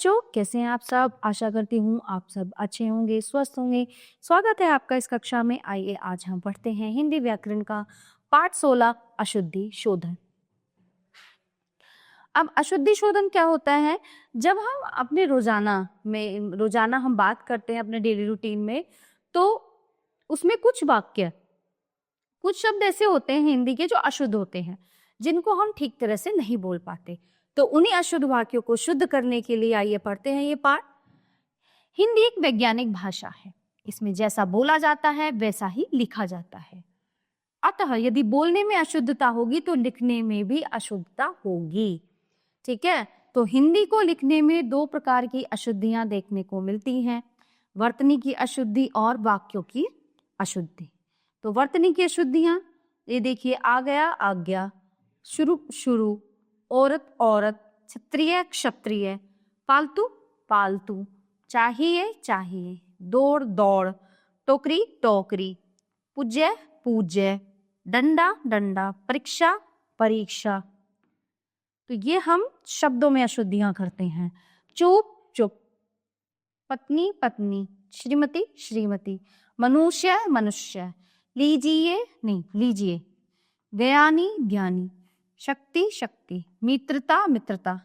बच्चों, कैसे हैं आप सब? आशा करती हूँ आप सब अच्छे होंगे, स्वस्थ होंगे। स्वागत है आपका इस कक्षा में। आइए आज हम पढ़ते हैं हिंदी व्याकरण का पाठ 16 अशुद्धि शोधन। अब अशुद्धि शोधन क्या होता है? जब हम अपने रोजाना हम बात करते हैं अपने डेली रूटीन में, तो उसमें कुछ शब्द ऐसे होते हैं हिंदी के जो अशुद्ध होते हैं, जिनको हम ठीक तरह से नहीं बोल पाते। तो उन्हीं अशुद्ध वाक्यों को शुद्ध करने के लिए आइए पढ़ते हैं ये पाठ। हिंदी एक वैज्ञानिक भाषा है। इसमें जैसा बोला जाता है वैसा ही लिखा जाता है। अतः यदि बोलने में अशुद्धता होगी तो लिखने में भी अशुद्धता होगी। ठीक है, तो हिंदी को लिखने में दो प्रकार की अशुद्धियां देखने को मिलती हैं, वर्तनी की अशुद्धि और वाक्यों की अशुद्धि। तो वर्तनी की अशुद्धियां ये देखिए, आ गया आज्ञा, शुरू शुरू, औरत औरत, क्षत्रिय क्षत्रिय, पालतू पालतू, चाहिए चाहिए, दौड़ दौड़, टोकरी टोकरी, पूज्य पूज्य, डंडा डंडा, परीक्षा परीक्षा। तो ये हम शब्दों में अशुद्धियां करते हैं। चुप चुप, पत्नी पत्नी, श्रीमती श्रीमती, मनुष्य मनुष्य, लीजिए नहीं लीजिए, ज्ञानी ज्ञानी, शक्ति शक्ति, मित्रता मित्रता,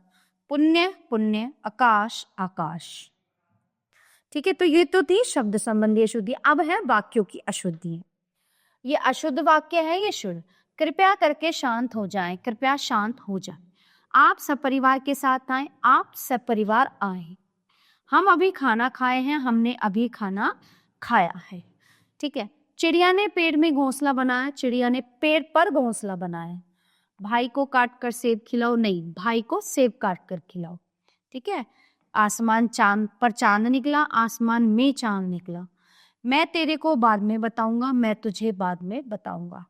पुण्य पुण्य, आकाश आकाश। ठीक है, तो ये तो थी शब्द संबंधी अशुद्धि। अब है वाक्यों की अशुद्धि। ये अशुद्ध वाक्य है, ये शुद्ध। कृपया करके शांत हो जाएं, कृपया शांत हो जाएं। आप सपरिवार के साथ आए, आप सपरिवार आए। हम अभी खाना खाए हैं, हमने अभी खाना खाया है। ठीक है, चिड़िया ने पेड़ में घोंसला बनाया, चिड़िया ने पेड़ पर घोंसला बनाया। भाई को काट कर सेब खिलाओ, नहीं, भाई को सेब काट कर खिलाओ। ठीक है, आसमान चांद पर चांद निकला, आसमान में चांद निकला। मैं तेरे को बाद में बताऊंगा, मैं तुझे बाद में बताऊंगा।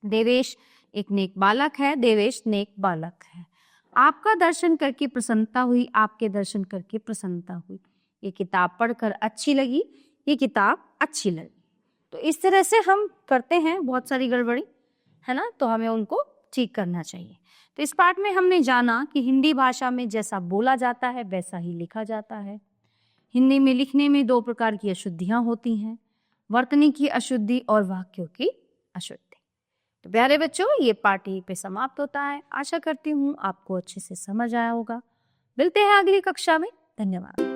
देवेश एक नेक बालक है, देवेश नेक बालक है। आपका दर्शन करके प्रसन्नता हुई, आपके दर्शन करके प्रसन्नता हुई। ये किताब पढ़कर अच्छी लगी, ये किताब अच्छी लगी। तो इस तरह से हम करते हैं बहुत सारी गड़बड़ी, है ना, तो हमें उनको ठीक करना चाहिए। तो इस पाठ में हमने जाना कि हिंदी भाषा में जैसा बोला जाता है वैसा ही लिखा जाता है। हिंदी में लिखने में दो प्रकार की अशुद्धियां होती हैं, वर्तनी की अशुद्धि और वाक्यों की अशुद्धि। तो प्यारे बच्चों, ये पाठ यहीं पे समाप्त होता है। आशा करती हूँ आपको अच्छे से समझ आया होगा। मिलते हैं अगली कक्षा में। धन्यवाद।